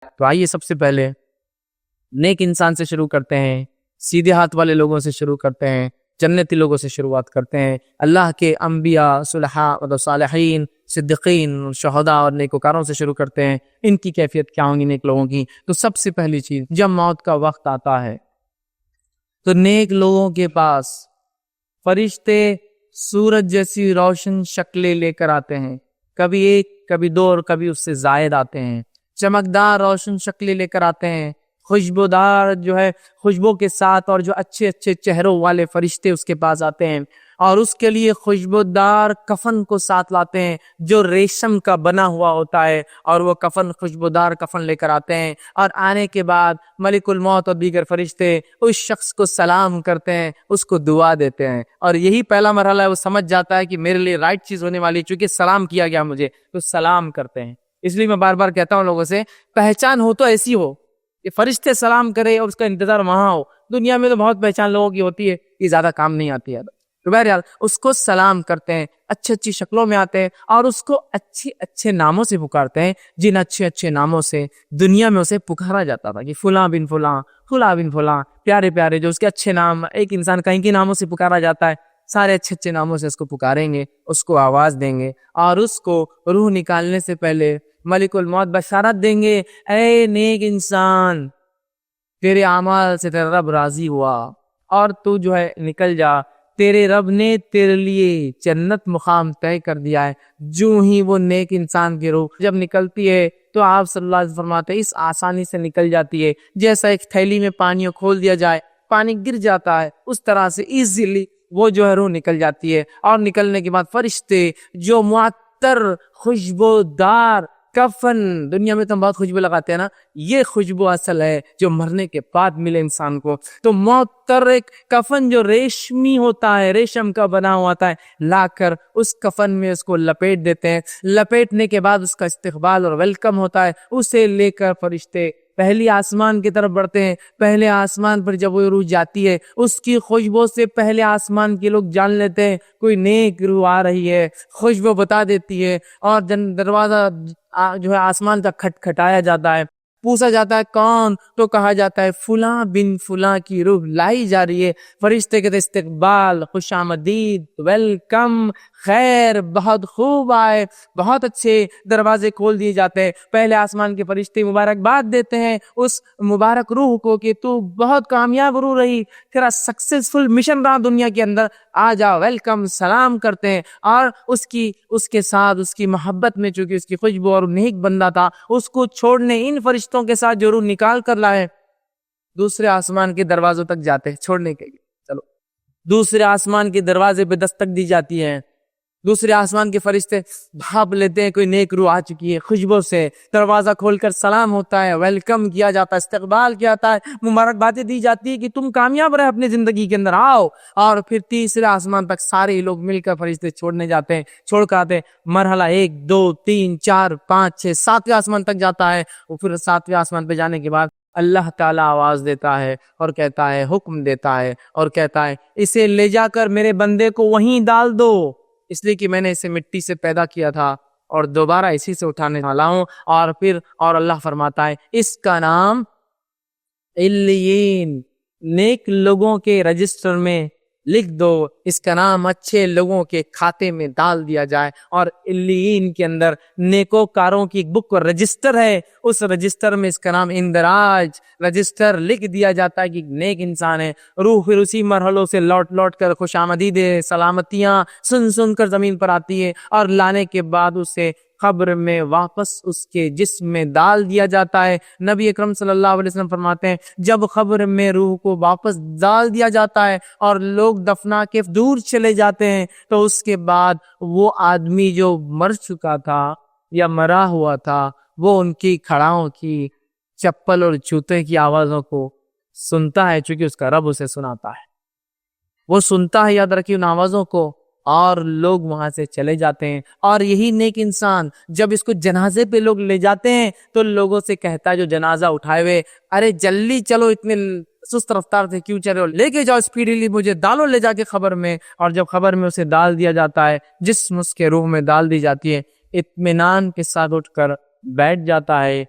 تو آئیے سب سے پہلے نیک انسان سے شروع کرتے ہیں، سیدھے ہاتھ والے لوگوں سے شروع کرتے ہیں، جنتی لوگوں سے شروعات کرتے ہیں، اللہ کے انبیاء، صلحاء و صالحین، صدیقین، شہداء اور نیکوکاروں سے شروع کرتے ہیں۔ ان کی کیفیت کیا ہوں گی نیک لوگوں کی؟ تو سب سے پہلی چیز، جب موت کا وقت آتا ہے تو نیک لوگوں کے پاس فرشتے سورج جیسی روشن شکلیں لے کر آتے ہیں، کبھی ایک، کبھی دو اور کبھی اس سے زائد آتے ہیں، چمکدار روشن شکلیں لے کر آتے ہیں، خوشبودار خوشبو کے ساتھ، اور جو اچھے اچھے چہروں والے فرشتے اس کے پاس آتے ہیں، اور اس کے لیے خوشبودار کفن کو ساتھ لاتے ہیں جو ریشم کا بنا ہوا ہوتا ہے، اور وہ کفن خوشبودار کفن لے کر آتے ہیں، اور آنے کے بعد ملک الموت اور دیگر فرشتے اس شخص کو سلام کرتے ہیں، اس کو دعا دیتے ہیں، اور یہی پہلا مرحلہ ہے۔ وہ سمجھ جاتا ہے کہ میرے لیے رائٹ چیز ہونے والی، چونکہ سلام کیا گیا مجھے، تو سلام کرتے ہیں۔ اس لیے میں بار بار کہتا ہوں لوگوں سے، پہچان ہو تو ایسی ہو کہ فرشتے سلام کرے اور اس کا انتظار وہاں ہو۔ دنیا میں تو بہت پہچان لوگوں کی ہوتی ہے، یہ زیادہ کام نہیں آتی ہے، تو بہرحال اس کو سلام کرتے ہیں، اچھی اچھی شکلوں میں آتے ہیں، اور اس کو اچھے اچھے ناموں سے پکارتے ہیں، جن اچھے اچھے ناموں سے دنیا میں اسے پکارا جاتا تھا کہ فلاں بن فلاں، فلاں بن فلاں، پیارے پیارے جو اس کے اچھے نام، ایک انسان کہیں کے ناموں سے پکارا جاتا ہے، سارے اچھے اچھے ناموں سے اس کو پکاریں گے، اس کو آواز دیں گے، اور اس کو روح نکالنے سے پہلے ملک الموت بشارت دیں گے، اے نیک انسان، تیرے اعمال سے تیرا رب راضی ہوا، اور تو نکل جا، تیرے رب نے تیرے لیے جنت مقام طے کر دیا ہے۔ جو ہی وہ نیک انسان کی روح جب نکلتی ہے تو آپ صلی اللہ علیہ وسلم فرماتے ہیں اس آسانی سے نکل جاتی ہے جیسا ایک تھیلی میں پانی کھول دیا جائے، پانی گر جاتا ہے، اس طرح سے ایزیلی وہ روح نکل جاتی ہے۔ اور نکلنے کے بعد فرشتے جو معطر خوشبودار کفن، دنیا میں تو ہم بہت خوشبو لگاتے ہیں نا، یہ خوشبو اصل ہے جو مرنے کے بعد ملے انسان کو، تو معطر ایک کفن جو ریشمی ہوتا ہے، ریشم کا بنا ہوا ہوتا ہے، لا کر اس کفن میں اس کو لپیٹ دیتے ہیں۔ لپیٹنے کے بعد اس کا استقبال اور ویلکم ہوتا ہے، اسے لے کر فرشتے پہلی آسمان کی طرف بڑھتے ہیں۔ پہلے آسمان پر جب وہ روح جاتی ہے، اس کی خوشبو سے پہلے آسمان کے لوگ جان لیتے ہیں کوئی نیک روح آ رہی ہے، خوشبو بتا دیتی ہے، اور دروازہ آسمان کا کھٹکھٹایا جاتا ہے، پوچھا جاتا ہے کون، تو کہا جاتا ہے فلاں بن فلاں کی روح لائی جا رہی ہے۔ فرشتے کہتے استقبال، خوش آمدید، ویلکم، خیر، بہت خوب آئے، بہت اچھے۔ دروازے کھول دیے جاتے ہیں، پہلے آسمان کے فرشتے مبارکباد دیتے ہیں اس مبارک روح کو کہ تو بہت کامیاب روح رہی، تیرا سکسیسفل مشن رہا دنیا کے اندر، آ جا، ویلکم، سلام کرتے ہیں، اور اس کے ساتھ اس کی محبت میں، چونکہ اس کی خوشبو اور نیک بندہ تھا، اس کو چھوڑنے ان فرشتوں کے ساتھ جو روح نکال کر لائے دوسرے آسمان کے دروازوں تک جاتے ہیں چھوڑنے کے لیے۔ چلو دوسرے آسمان کے دروازے پہ دستک دی جاتی ہے، دوسرے آسمان کے فرشتے بھاپ لیتے ہیں کوئی نیک روح آ چکی ہے، خوشبو سے دروازہ کھول کر سلام ہوتا ہے، ویلکم کیا جاتا ہے، استقبال کیا جاتا ہے، مبارکبادیں دی جاتی ہے کہ تم کامیاب رہے اپنی زندگی کے اندر، آؤ۔ اور پھر تیسرے آسمان تک سارے لوگ مل کر فرشتے چھوڑنے جاتے ہیں، چھوڑ کر آتے ہیں۔ مرحلہ 1 2 3 4 5 6 7ویں آسمان تک جاتا ہے، اور پھر 7ویں آسمان پہ جانے کے بعد اللہ تعالیٰ آواز دیتا ہے اور کہتا ہے، حکم دیتا ہے اور کہتا ہے اسے لے جا کر میرے بندے کو وہیں ڈال دو، اس لیے کہ میں نے اسے مٹی سے پیدا کیا تھا اور دوبارہ اسی سے اٹھانے والا ہوں۔ اور اللہ فرماتا ہے اس کا نام علیین، نیک لوگوں کے رجسٹر میں لکھ دو، اس کا نام اچھے لوگوں کے کھاتے میں ڈال دیا جائے۔ اور علیین کے اندر نیکوکاروں کی ایک بک رجسٹر ہے، اس رجسٹر میں اس کا نام اندراج رجسٹر لکھ دیا جاتا ہے کہ نیک انسان ہے۔ روح پھر اسی مرحلوں سے لوٹ کر خوش آمدید سلامتیاں سن کر زمین پر آتی ہے، اور لانے کے بعد اسے قبر میں واپس اس کے جسم میں ڈال دیا جاتا ہے۔ نبی اکرم صلی اللہ علیہ وسلم فرماتے ہیں جب قبر میں روح کو واپس ڈال دیا جاتا ہے اور لوگ دفنا کے دور چلے جاتے ہیں، تو اس کے بعد وہ آدمی جو مر چکا تھا یا مرا ہوا تھا، وہ ان کی کھڑاؤں کی، چپل اور جوتے کی آوازوں کو سنتا ہے، چونکہ اس کا رب اسے سناتا ہے، وہ سنتا ہے، یاد رکھیے ان آوازوں کو، اور لوگ وہاں سے چلے جاتے ہیں۔ اور یہی نیک انسان جب اس کو جنازے پہ لوگ لے جاتے ہیں تو لوگوں سے کہتا ہے جو جنازہ اٹھائے ہوئے، ارے جلدی چلو، اتنے سست رفتار سے کیوں چلے ہو، لے کے جاؤ اسپیڈیلی، مجھے ڈالو لے جا کے خبر میں۔ اور جب خبر میں اسے ڈال دیا جاتا ہے، جسم اس کے روح میں ڈال دی جاتی ہے، اطمینان کے ساتھ اٹھ کر بیٹھ جاتا ہے،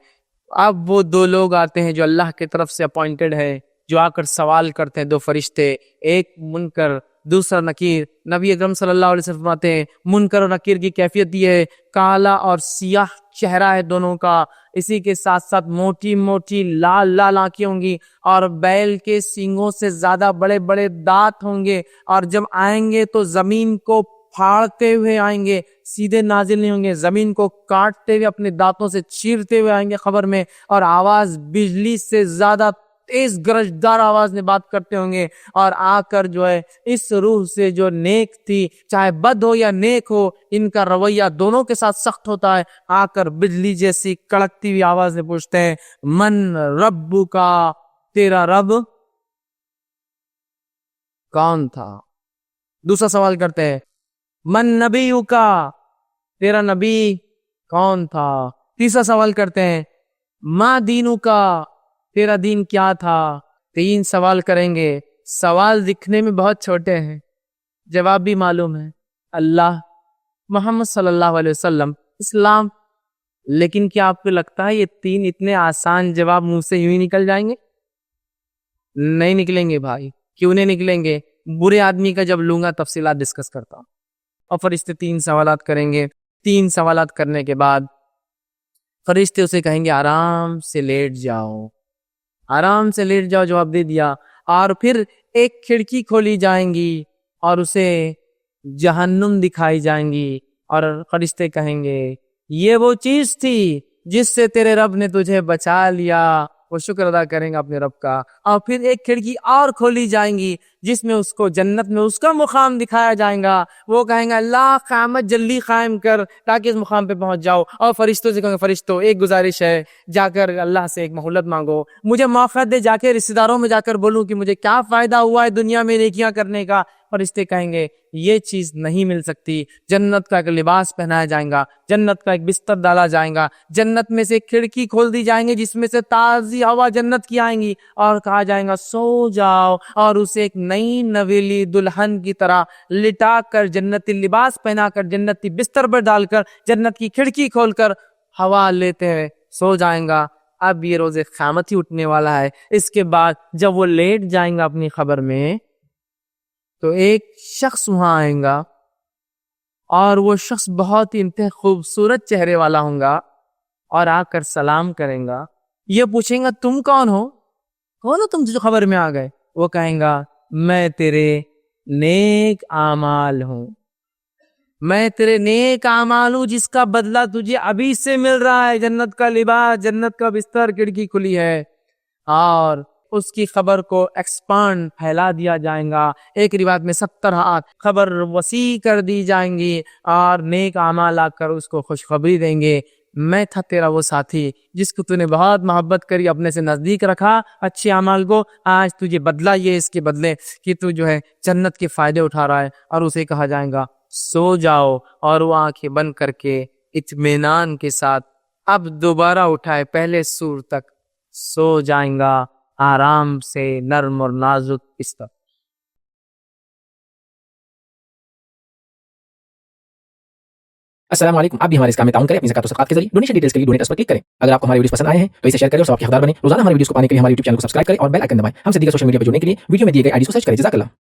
اب وہ دو لوگ آتے ہیں جو اللہ کی طرف سے اپوائنٹڈ ہے، جو آ کر سوال کرتے ہیں، دو فرشتے، ایک منکر دوسرا نکیر۔ نبی اکرم صلی اللہ علیہ وسلم فرماتے ہیں منکر اور نکیر کی کیفیت یہ ہے، کالا اور سیاہ چہرہ ہے دونوں کا، اسی کے ساتھ ساتھ موٹی موٹی لال لال آنکھیں ہوں گی، اور بیل کے سینگوں سے زیادہ بڑے بڑے دانت ہوں گے، اور جب آئیں گے تو زمین کو پھاڑتے ہوئے آئیں گے، سیدھے نازل نہیں ہوں گے، زمین کو کاٹتے ہوئے اپنے دانتوں سے چیرتے ہوئے آئیں گے قبر میں، اور آواز بجلی سے زیادہ تیز گرجدار آواز میں بات کرتے ہوں گے، اور آ کر جو ہے اس روح سے جو نیک تھی، چاہے بد ہو یا نیک ہو، ان کا رویہ دونوں کے ساتھ سخت ہوتا ہے، آ کر بجلی جیسی کڑکتی ہوئی آواز میں پوچھتے ہیں من رب کا، تیرا رب کون تھا؟ دوسرا سوال کرتے ہیں من نبیو کا، تیرا نبی کون تھا؟ تیسرا سوال کرتے ہیں ما دینو کا، تیرا دین کیا تھا؟ تین سوال کریں گے، سوال دکھنے میں بہت چھوٹے ہیں، جواب بھی معلوم ہے، اللہ، محمد صلی اللہ علیہ وسلم، اسلام، لیکن کیا آپ کو لگتا ہے یہ تین اتنے آسان جواب منہ سے یوں ہی نکل جائیں گے؟ نہیں نکلیں گے بھائی۔ کیوں نہیں نکلیں گے؟ برے آدمی کا جب لوں گا تفصیلات ڈسکس کرتا ہوں۔ اور فرشتے تین سوالات کریں گے، تین سوالات کرنے کے بعد فرشتے اسے کہیں گے آرام سے لیٹ جاؤ، آرام سے لیٹ جاؤ، جواب دے دیا، اور پھر ایک کھڑکی کھولی جائیں گی اور اسے جہنم دکھائی جائیں گی، اور فرشتے کہیں گے یہ وہ چیز تھی جس سے تیرے رب نے تجھے بچا لیا، وہ شکر ادا کریں گا اپنے رب کا، اور پھر ایک کھڑکی اور کھولی جائیں گی جس میں اس کو جنت میں اس کا مقام دکھایا جائیں گا، وہ کہیں گا اللہ قیامت جلدی قائم کر تاکہ اس مقام پہ پہنچ جاؤ، اور فرشتوں سے کہیں گے فرشتوں ایک گزارش ہے، جا کر اللہ سے ایک مہلت مانگو، مجھے موقع دے، جا کے رشتہ داروں میں جا کر بولوں کہ مجھے کیا فائدہ ہوا ہے دنیا میں نیکیاں کرنے کا۔ فرشتے کہیں گے یہ چیز نہیں مل سکتی، جنت کا ایک لباس پہنایا جائیں گا، جنت کا ایک بستر ڈالا جائیں گا، جنت میں سے ایک کھڑکی کھول دی جائیں گے جس میں سے تازی ہوا جنت کی آئیں گی، اور کہا جائیں گا سو جاؤ، اور اسے ایک نئی نویلی دلہن کی طرح لٹا کر، جنتی لباس پہنا کر، جنتی بستر پر ڈال کر، جنت کی کھڑکی کھول کر ہوا لیتے ہوئے سو جائیں گا۔ اب یہ روز قیامت ہی اٹھنے والا ہے۔ اس کے بعد جب وہ لیٹ جائیں گا اپنی خبر میں تو ایک شخص وہاں آئیں گا، اور وہ شخص بہت ہی انتہائی خوبصورت چہرے والا ہوں گا، اور آ کر سلام کریں گا، یہ پوچھیں گا تم کون ہو تم جو خبر میں آ گئے؟ وہ کہیں گا میں تیرے نیک اعمال ہوں، میں تیرے نیک اعمال ہوں جس کا بدلہ تجھے ابھی سے مل رہا ہے، جنت کا لباس، جنت کا بستر، کھڑکی کھلی ہے، اور اس کی خبر کو ایکسپانڈ پھیلا دیا جائیں گا، ایک روایت میں 70 ہاتھ خبر وسیع کر دی جائیں گی، اور نیک اعمال آ کر اس کو خوشخبری دیں گے میں تھا تیرا وہ ساتھی جس کو تو نے بہت محبت کری، اپنے سے نزدیک رکھا اچھے اعمال کو، آج تجھے بدلہ یہ اس کے بدلے کہ تو جو ہے جنت کے فائدے اٹھا رہا ہے۔ اور اسے کہا جائے گا سو جاؤ، اور وہ آنکھیں بند کر کے اطمینان کے ساتھ اب دوبارہ اٹھائے پہلے سور تک سو جائیں گا، آرام سے، نرم اور نازک بستر۔ السلام علیکم، آپ بھی ہمارے اس کام میں تعاون کریں اپنی زکات و صدقات کے ذریعے۔ ڈونیشن ڈیٹیلز کے لیے ڈونیٹ اس پر کلک کریں۔ اگر آپ کو ہمارے ویڈیوز پسند آئے ہیں تو اسے شیئر کریں اور ثواب کے حقدار بنیں۔ روزانہ ہمارے ویڈیوز کو پانے کے لیے ہمارے یوٹیوب چینل کو سبسکرائب کریں اور بیل آئکن دبائیں۔ ہم سے دیگر سوشل میڈیا پر جڑنے کے لیے ویڈیو میں دیے گئے آئی ڈی کو سرچ کریں۔ جزاک اللہ۔